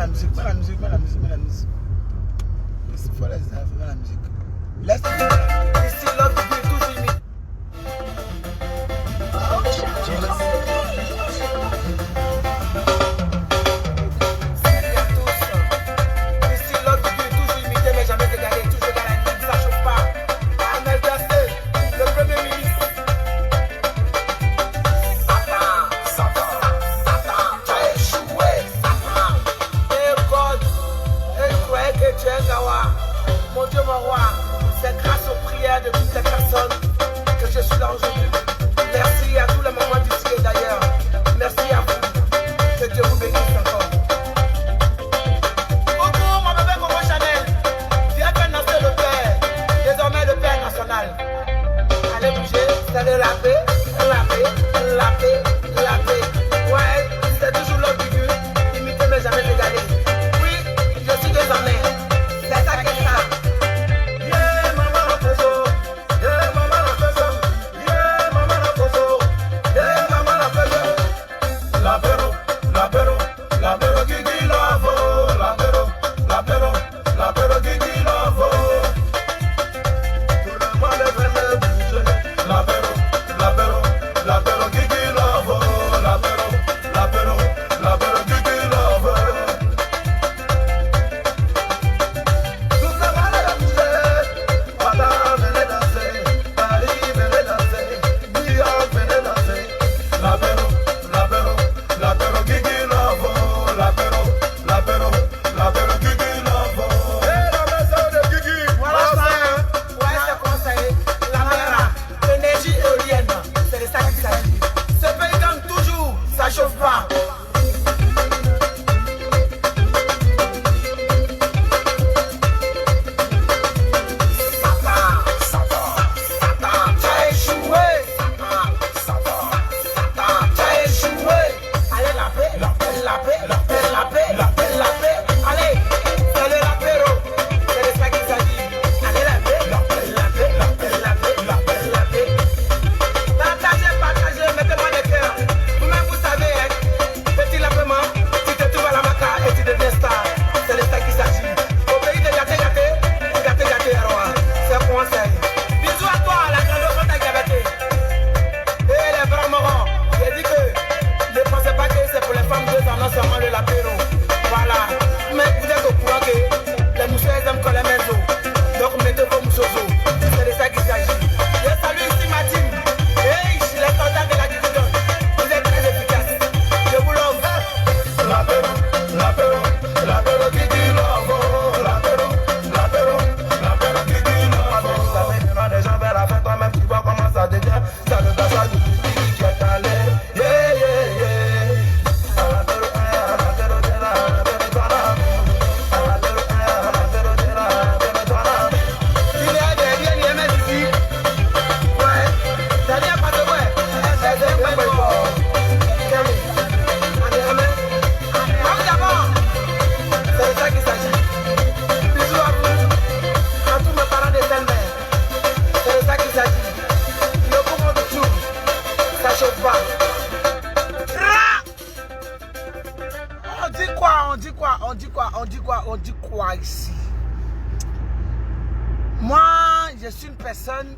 musique, mets la musique, mets la musique, mets la musique. Il faut laisser la musique. Laisse la musique. Ici, l'autre depuis toujours imite. Salut à tous. Ici, l'autre depuis toujours imité, mais jamais égalé. Toujours égalé, ça chauffe pas. Ahmed Dassé, le premier ministre. Satan, tu as échoué, Satan. Et God, et croyez que tu es Gawa. Mon Dieu, mon roi, c'est grâce aux prières de toutes les personnes que je suis là aujourd'hui. Merci à tous les mamans d'ici et d'ailleurs. Merci à vous. Que Dieu vous bénisse encore. Coucou, mon bébé Coco Chanel. Viens faire danser le père. Désormais le père national. Allez bouger, c'est de la paix, la paix, la paix, la paix. Ouais, c'est toujours l'autre figure. Imiter mais jamais égalé. Oui, je suis désormais. C'est ça qui est ça. Yeah, maman la faisot. Yeah, maman la faisot. Yeah, maman la faisot. Yeah, maman la faisot. L'apéro, l'apéro, l'apéro Guigui Lavo. L'apéro, l'apéro, l'apéro Guigui Lavo. Tout le monde est prêt à bouger. L'apéro, l'apéro, l'apéro Guigui Lavo. L'apéro, l'apéro, l'apéro Guigui Lavo. Tout le monde est bouger. Madame, venez danser. Paris, venez danser. New York, venez danser. L'apéro, l'apéro, l'apéro Guigui Lavo. L'apéro, l'apéro, l'apéro Guigui Lavo. Et la maison de Guigui. Voilà ça. Ouais, c'est conseillé. La mer, l'énergie éolienne. C'est de ça qu'il s'agit. Ce pays gagne toujours. Ça chauffe pas. Satan, tu as échoué. Satan, tu as échoué. Allez, la paix, la paix, la paix, la paix, la paix, la paix, la paix. Allez, c'est de l'apéro. C'est de ça qu'il s'agit. Allez, la paix, la paix, la paix, la paix, la paix, la paix, la paix. Partagez, partagez, mettez-moi des cœurs. Vous-même, vous savez, hein, petit lapement, tu te trouves à la maca et tu deviens star. C'est de ça qu'il s'agit. Au pays de gâté, gâté, gâté, gâté, roi. C'est conseil. Bisous à toi, la grande femme diabétique. Et les bras morts, j'ai dit que ne pensez pas que c'est pour les femmes de non seulement le lapéro. Voilà. Mais vous êtes au courant que les mousseux aiment quand les mains d'eau. Donc mettez vos mousseaux. C'est de ça qu'il s'agit. Je salue ici ma team. Hey, je suis les contacts de la division. Vous êtes très efficaces. Je vous love. L'apéro, l'apéro, l'apéro Guigui Lavo. L'apéro, l'apéro, l'apéro Guigui Lavo. Maintenant des gens vers la fin, toi-même tu vois comment ça devient. Ça ne passe pas du tout qui est allé. Yeah, yeah, yeah. L'apéro, l'apéro de la, l'apéro de la. L'apéro, l'apéro de la, l'apéro de la. Il y a des biens, il y a même ici. Ouais, ça vient pas de moi. C'est des bons boys. C'est de ça qu'il s'agit. Bisous à vous, à tous mes parents de belle-mère. C'est de ça qu'il s'agit. Le moment de tout, ça chauffe pas. On dit quoi, on dit quoi, on dit quoi, on dit quoi, on dit quoi ici? Moi, je suis une personne,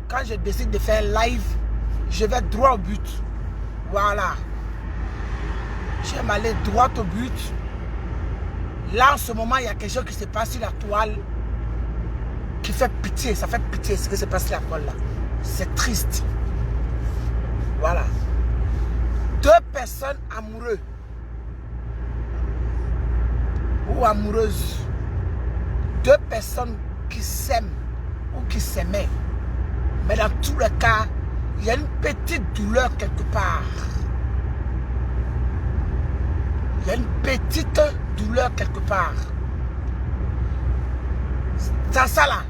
quand je décide de faire live, je vais droit au but. Voilà. J'aime aller droit au but. Là, en ce moment, il y a quelque chose qui se passe sur la toile qui fait pitié. Ça fait pitié ce qui se passe sur la toile là. C'est triste. Voilà. Deux personnes amoureuses ou amoureuses. Deux personnes qui s'aiment ou qui s'aimaient. Mais dans tous les cas, il y a une petite douleur quelque part. Il y a une petite douleur quelque part. Dans ça là,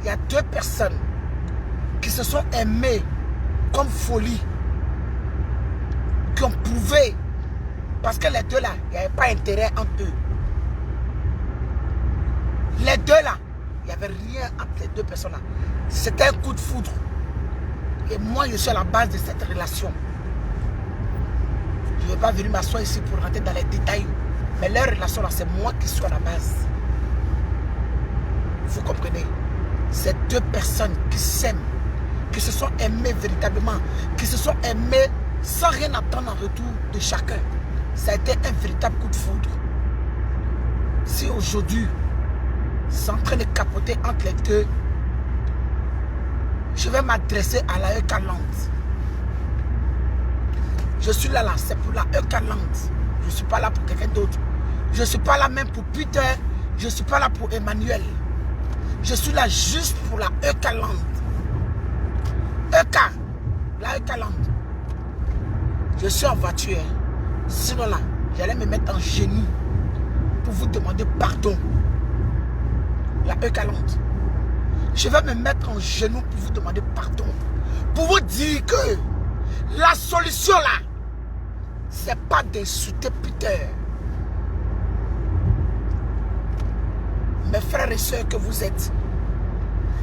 il y a deux personnes qui se sont aimées comme folie, qui ont prouvé, parce que les deux là, il n'y avait pas intérêt entre eux. Les deux là, il n'y avait rien entre les deux personnes là. C'était un coup de foudre. Et moi, je suis à la base de cette relation. Je ne vais pas venir m'asseoir ici pour rentrer dans les détails Mais leur relation là, c'est moi qui suis à la base. Vous comprenez? C'est deux personnes qui s'aiment, qui se sont aimées véritablement, qui se sont aimées sans rien attendre en retour de chacun. Ça a été un véritable coup de foudre. Si aujourd'hui, c'est en train de capoter entre les deux, je vais m'adresser à la Eucalyptus. Je suis là, c'est pour la Eucalyptus. Je ne suis pas là pour quelqu'un d'autre. Je ne suis pas là même pour Peter. Je ne suis pas là pour Emmanuel. Je suis là juste pour la Eucalyptus. La Eucalyptus. Je suis en voiture. Sinon là, j'allais me mettre en genoux pour vous demander pardon. La Eucalyptus. Je vais me mettre en genoux pour vous demander pardon. Pour vous dire que la solution là, c'est pas d'insulter Peter. Mes frères et sœurs que vous êtes,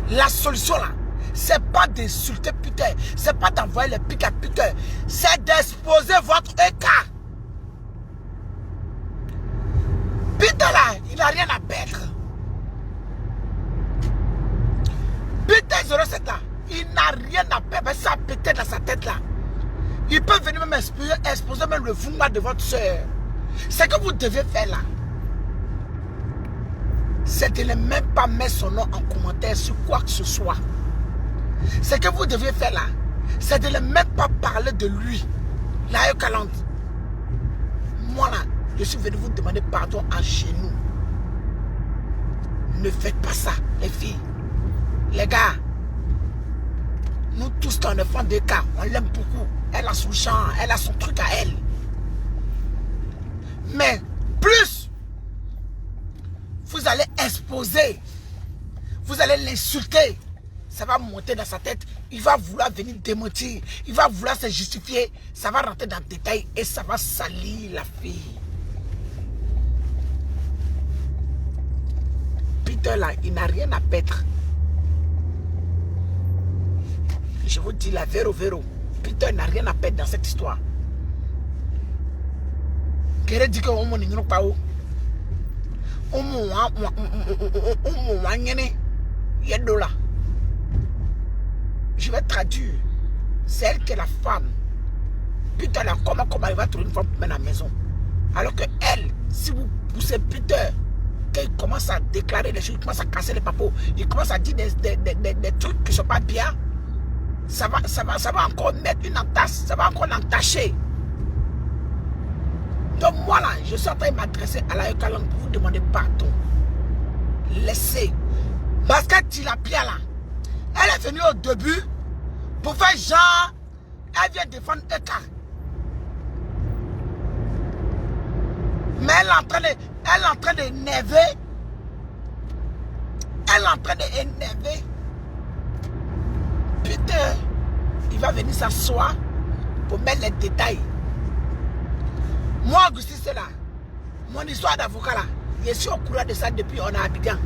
la solution là, c'est pas d'insulter Peter, c'est pas d'envoyer les pics à Peter, c'est d'exposer votre écart. Peter là, il n'a rien à perdre. Peter 07 là, il n'a rien à perdre, ça a pété dans sa tête là. Il peut venir même exposer même le fondement de votre soeur. Ce que vous devez faire là, c'est de ne même pas mettre son nom en commentaire sur quoi que ce soit. Ce que vous devez faire là, c'est de ne même pas parler de lui. La Eucalyptus. Moi là, je suis venu vous demander pardon à genoux. Ne faites pas ça, les filles. Les gars, nous tous dans le fond de cas, on l'aime beaucoup. Elle a son chant, elle a son truc à elle. Mais plus vous allez exposer, vous allez l'insulter, ça va monter dans sa tête, il va vouloir venir démentir, il va vouloir se justifier, ça va rentrer dans le détail et ça va salir la fille. Peter là, il n'a rien à perdre. Je vous dis la véro. Peter n'a rien à perdre dans cette histoire. Qu'est-ce dit que on m'en ignore pas où? Je vais traduire. C'est elle qui est la femme. Peter là, comment il va trouver une femme pour mettre à la maison? Alors que elle, si vous poussez Peter, qu'il commence à déclarer des choses, il commence à casser les papos, il commence à dire des trucs qui ne sont pas bien, ça va encore mettre une entasse, ça va encore l'entacher. Donc moi là, je suis en train de m'adresser à la Eucalyptus pour vous demander pardon. Laissez. Parce que Tilapia là, elle est venue au début pour faire genre, elle vient défendre Eka. Mais elle est en train d'énerver. Elle est en train d'énerver. Putain, il va venir s'asseoir pour mettre les détails. Moi, Augustin, c'est là. Mon histoire d'avocat là, je suis au courant de ça depuis on a Abidjan.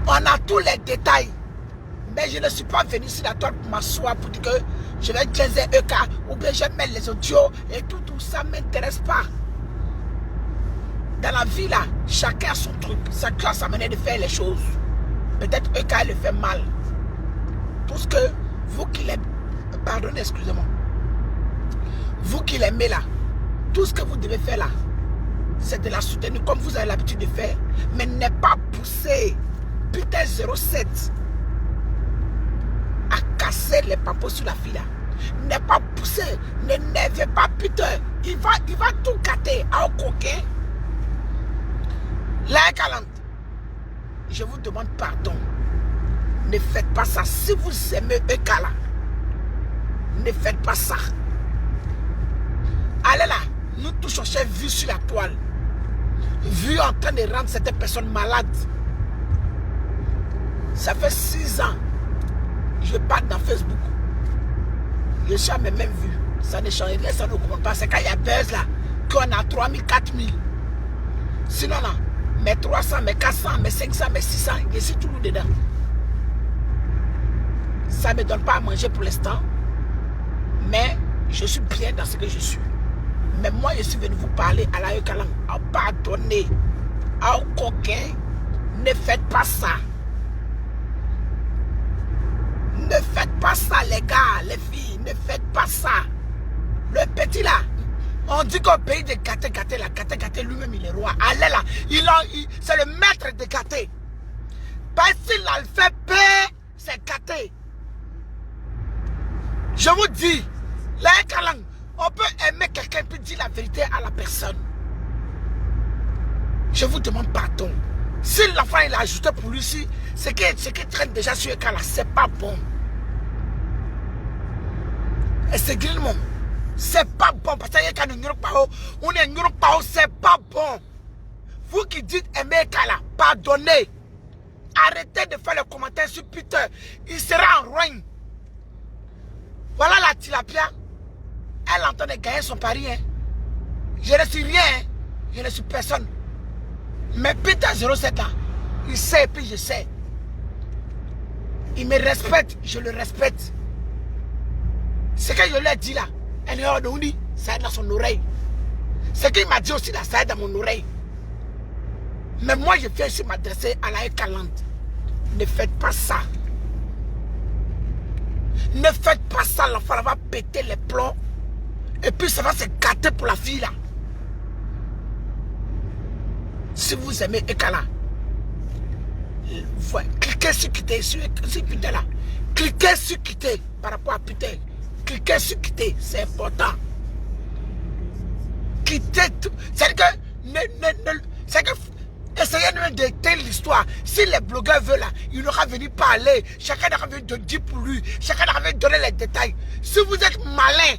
On a tous les détails. Mais je ne suis pas venu sur la toile pour m'asseoir pour dire que je vais jaser EK ou bien je vais mettre les audios et tout ça ne m'intéresse pas. Dans la vie là, chacun a son truc, sa classe, sa manière de faire les choses. Peut-être EK le fait mal. Tout ce que vous qui l'aimez, pardonnez, excusez-moi. Vous qui l'aimez là, tout ce que vous devez faire là, c'est de la soutenir comme vous avez l'habitude de faire. Mais n'est pas pousser Peter 07 à casser les papos sur la fille là. N'est pas pousser, n'énervez pas Peter. Il va tout gâter à coquin. La Eucalyptus, je vous demande pardon. Ne faites pas ça. Si vous aimez Eka là, ne faites pas ça. Allez là, nous tous cherchons vue sur la toile. Vue en train de rendre cette personne malade. Ça fait 6 ans. Je parle dans Facebook. Je suis à mes mêmes vues. Ça ne change rien, ça ne comprend pas. C'est quand il y a buzz là, qu'on a 3000, 4000. Sinon là, mes 300, mes 400, mes 500, mes 600, je suis toujours dedans. Ça ne me donne pas à manger pour l'instant. Mais je suis bien dans ce que je suis. Mais moi, je suis venu vous parler à la Kalang. Oh, pardonnez. Oh, coquin. Ne faites pas ça. Ne faites pas ça, les gars, les filles. Ne faites pas ça. Le petit là. On dit qu'au pays de Gaté, là, Gaté lui-même, il est roi. Allez là. C'est le maître de Gaté. Parce qu'il a fait paix, c'est Gaté. Je vous dis, la Kalang, on peut aimer quelqu'un et dire la vérité à la personne. Je vous demande pardon. Si l'enfant il a ajouté pour lui, ce qui traîne déjà sur le cas là, c'est pas bon. Et c'est grillement. C'est pas bon. Parce que c'est pas bon. Vous qui dites aimer Kala, pardonnez. Arrêtez de faire le commentaire sur Peter. Il sera en ruine. Voilà la tilapia. Elle entend de gagner son pari. Hein. Je ne suis rien. Hein. Je ne suis personne. Mais Peter 07 là, il sait et puis je sais. Il me respecte, je le respecte. Ce que je lui ai dit là, elle est hors de lui, ça est dans son oreille. Ce qu'il m'a dit aussi là, ça est dans mon oreille. Mais moi je viens ici m'adresser à la Kaland. Ne faites pas ça. Ne faites pas ça, l'enfant va péter les plombs. Et puis ça va se gâter pour la fille là. Si vous aimez Ekala, cliquez sur quitter, sur Peter là. Cliquez sur quitter par rapport à Peter. Cliquez sur quitter, c'est important. Quittez tout. C'est-à-dire que, essayez d'éteindre l'histoire. Si les blogueurs veulent là, il n'aura venu parler. Chacun aura venu dire pour lui. Chacun aura venu donner les détails. Si vous êtes malin,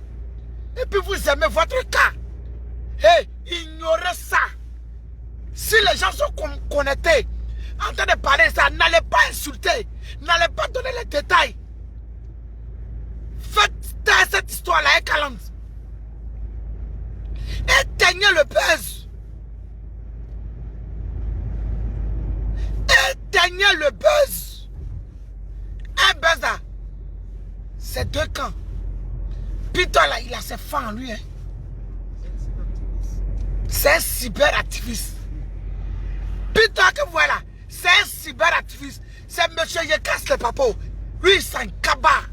et puis vous aimez votre cas, ignorez ça. Si les gens sont connectés, en train de parler ça, n'allez pas insulter, n'allez pas donner les détails. Faites taire cette histoire-là, Kaland. Éteignez le buzz. Éteignez le buzz. Un buzz là, c'est deux camps. Peter là, il a ses fans en lui. Hein. C'est un cyberactiviste. Peter que voilà, c'est un cyberactiviste. C'est monsieur Yekas le papo. Lui, il s'en cabat.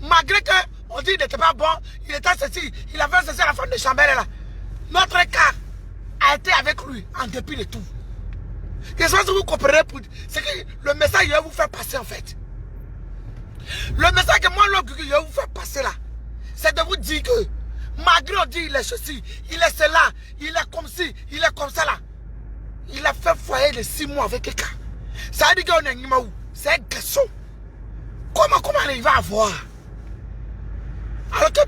Malgré qu'on dit qu'il n'était pas bon, il était ceci, il avait ceci à la femme de Chambert là. Notre cas a été avec lui en dépit de tout. Qu'est-ce que vous comprenez? C'est que le message que je vais vous faire passer en fait. Le message que moi, je vais vous faire passer là, c'est de vous dire que malgré on dit il est ceci, il est cela, il est comme ci, il est comme ça là. Il a fait foyer de 6 mois avec Eka. Ça veut dire qu'on est un c'est un garçon. Comment il va avoir? Alors que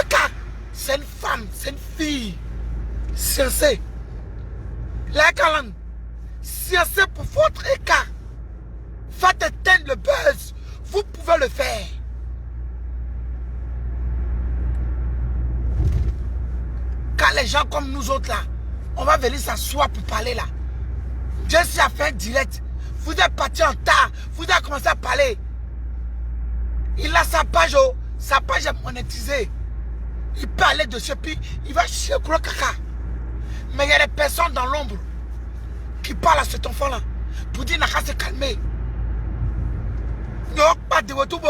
Eka, c'est une femme, c'est une fille. Sciencée. La Kalan, sciencée pour votre Eka. Faites éteindre le buzz. Vous pouvez le faire. Quand les gens comme nous autres là, on va venir s'asseoir pour parler là. Jesse a fait un direct. Vous êtes parti en retard. Vous avez commencé à parler. Il a sa page est monétisée. Il peut aller dessus, puis il va chier gros caca. Mais il y a des personnes dans l'ombre qui parlent à cet enfant-là pour dire n'a qu'à se calmer. Non, pas de retour.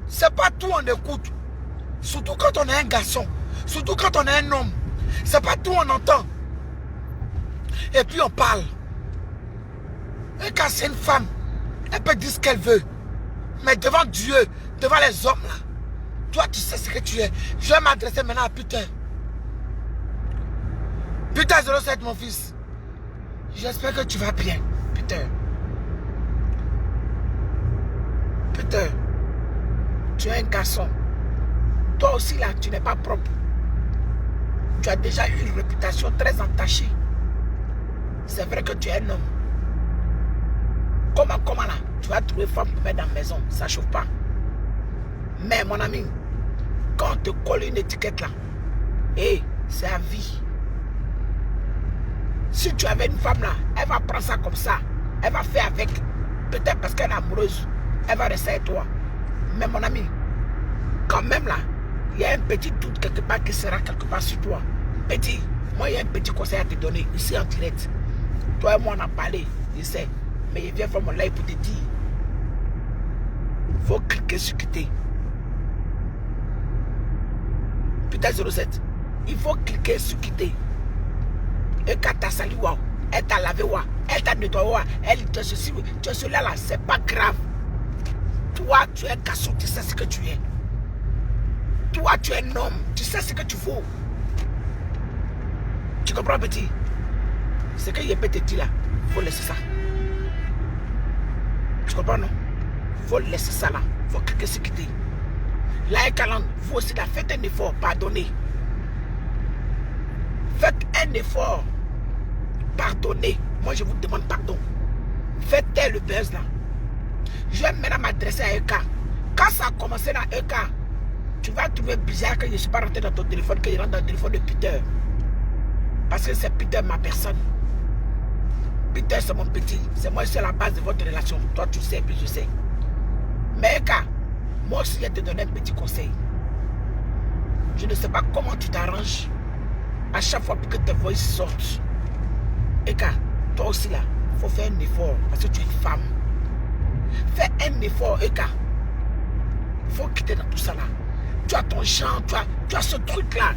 C'est pas tout on écoute. Surtout quand on est un garçon. Surtout quand on est un homme. C'est pas tout on entend. Et puis on parle. Et quand c'est une femme, elle peut dire ce qu'elle veut. Mais devant Dieu, devant les hommes là, toi tu sais ce que tu es. Je vais m'adresser maintenant à Peter. Peter 07 mon fils. J'espère que tu vas bien, Peter. Peter, tu es un garçon. Toi aussi là, tu n'es pas propre. Tu as déjà eu une réputation très entachée. C'est vrai que tu es un homme. Comment là, tu vas trouver femme pour mettre dans la maison, ça ne chauffe pas. Mais mon ami, quand on te colle une étiquette là, c'est à vie. Si tu avais une femme là, elle va prendre ça comme ça. Elle va faire avec. Peut-être parce qu'elle est amoureuse. elle va rester avec toi. Mais mon ami, quand même là, il y a un petit doute quelque part qui sera quelque part sur toi. Petit, moi il y a un petit conseil à te donner ici en direct. Toi et moi on a parlé, je sais. Mais il vient faire mon live pour te dire. Faut cliquer sur quitter. Putain 07. Il faut cliquer sur quitter. Et quand t'as sali, wow, elle t'a lavé, wow, elle t'a nettoyé, wow, elle te ceci, tu es cela là, c'est pas grave. Toi, tu es un garçon, tu sais ce que tu es. Toi, tu es un homme, tu sais ce que tu vaux. Tu comprends, petit? Ce que je peux te dire là, il faut laisser ça. Tu comprends, non? Il faut laisser ça là. Il faut cliquer sur quitter. Là, Kaland, vous aussi, là, faites un effort, pardonnez. Faites un effort. Pardonnez. Moi, je vous demande pardon. Faites le buzz là. Je vais maintenant m'adresser à Eka. Quand ça a commencé dans Eka, tu vas trouver bizarre que je ne suis pas rentré dans ton téléphone, que je rentre dans le téléphone de Peter. Parce que c'est Peter ma personne. Peter c'est mon petit. C'est moi, c'est la base de votre relation. Toi tu sais, puis je sais. Mais Eka, moi aussi je te donne un petit conseil. Je ne sais pas comment tu t'arranges à chaque fois que tes voix sortent. Eka, toi aussi là, il faut faire un effort parce que tu es une femme. Fais un effort, Eka. Il faut quitter dans tout ça là. Tu as ton champ, tu as ce truc là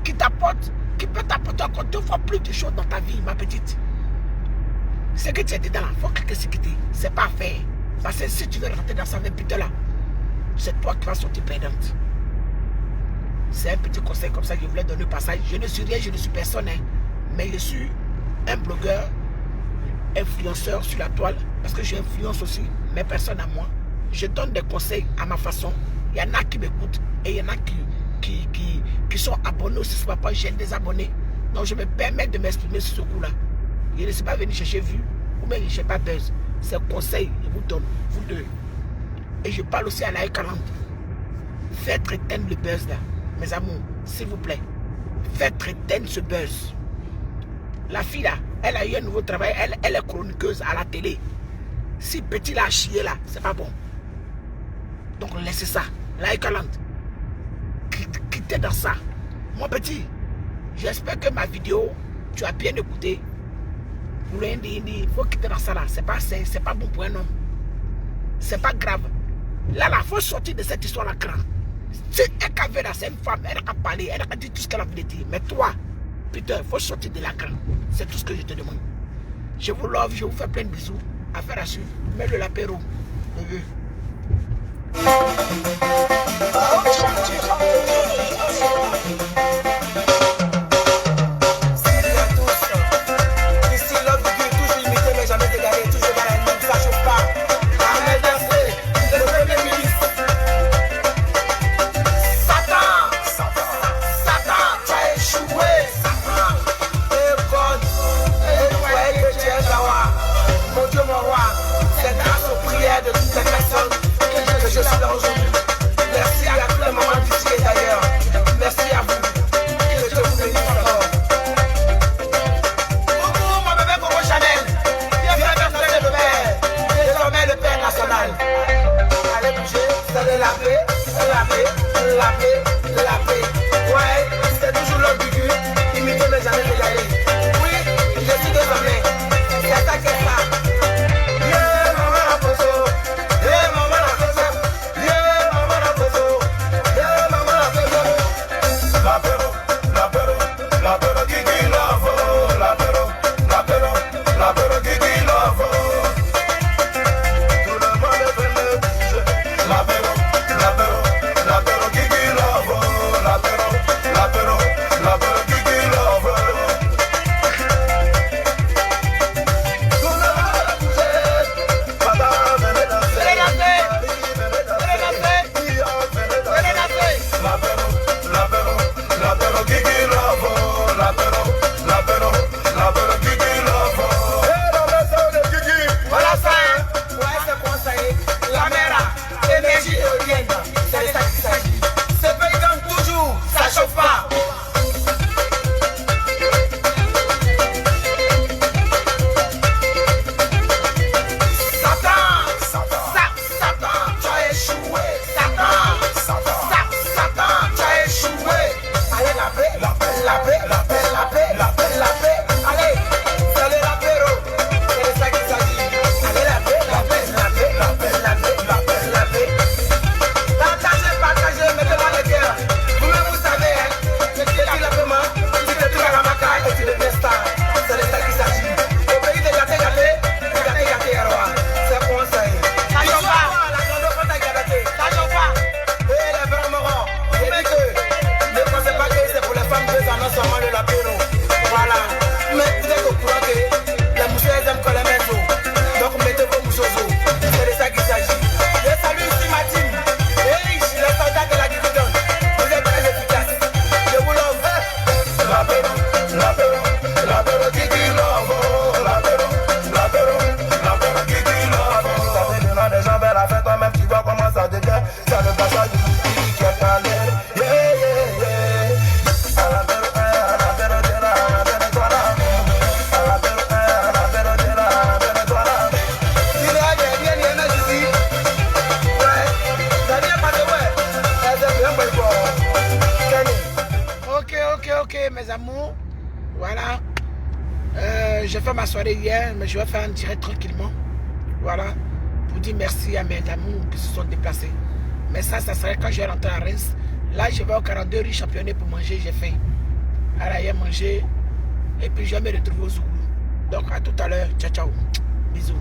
qui t'apporte, qui peut t'apporter encore 2 fois plus de choses dans ta vie, ma petite. Ce que tu es dedans là, il faut cliquer sur quitter. C'est pas fait. Parce que si tu veux rentrer dans sa vie, putain là, c'est toi qui vas sortir perdante. C'est un petit conseil comme ça que je voulais donner au passage. Je ne suis rien, je ne suis personne, hein, mais je suis un blogueur, influenceur sur la toile, parce que j'influence aussi mes personnes à moi. Je donne des conseils à ma façon. Il y en a qui m'écoutent et il y en a qui sont abonnés aussi. C'est pas j'ai des abonnés. Donc je me permets de m'exprimer sur ce coup-là. Je ne suis pas venu chercher vue ou même je ne cherche pas buzz. C'est un conseil que je vous donne, vous deux. Et je parle aussi à la E40. Faites éteindre le buzz là. Mes amours, s'il vous plaît. Faites éteindre ce buzz. La fille là, elle a eu un nouveau travail. Elle est chroniqueuse à la télé. Si petit là a chié là, c'est pas bon. Donc laissez ça. La E40. Quittez dans ça. Mon petit, j'espère que ma vidéo, tu as bien écouté. Il faut quitter dans ça là. C'est pas bon pour un homme. C'est pas grave. Là, il faut sortir de cette histoire là grand. Si elle avait là, c'est une femme, elle a parlé, elle a dit tout ce qu'elle a voulu dire. Mais toi, putain, il faut sortir de la grande. C'est tout ce que je te demande. Je vous love, je vous fais plein de bisous. Affaire à suivre. Mets-le l'apéro. Je suis là aujourd'hui. Merci à tous les mamans d'ici et d'ailleurs. Merci à vous. Que Dieu vous bénisse encore. Coucou mon bébé Coco Chanel. Viens faire traiter le père. Désormais le père national. Allez bouger. C'est de la paix, la paix, la paix, la paix. Ouais, c'est toujours l'homme du cul. Imiter mes années de aller. Oui, je suis désormais. C'est ça qu'est ça. Yeah, maman, Aposo. Yeah, maman. mes amours. Voilà. J'ai fait ma soirée hier, mais je vais faire un direct tranquillement. Voilà. Pour dire merci à mes amours qui se sont déplacés. Mais ça serait quand je vais rentrer à Reims. Là, je vais au 42 rue Championnet pour manger. J'ai faim. Alors, hier, manger. Et puis, je vais me retrouver au Zouglou. Donc, à tout à l'heure. Ciao, ciao. Bisous.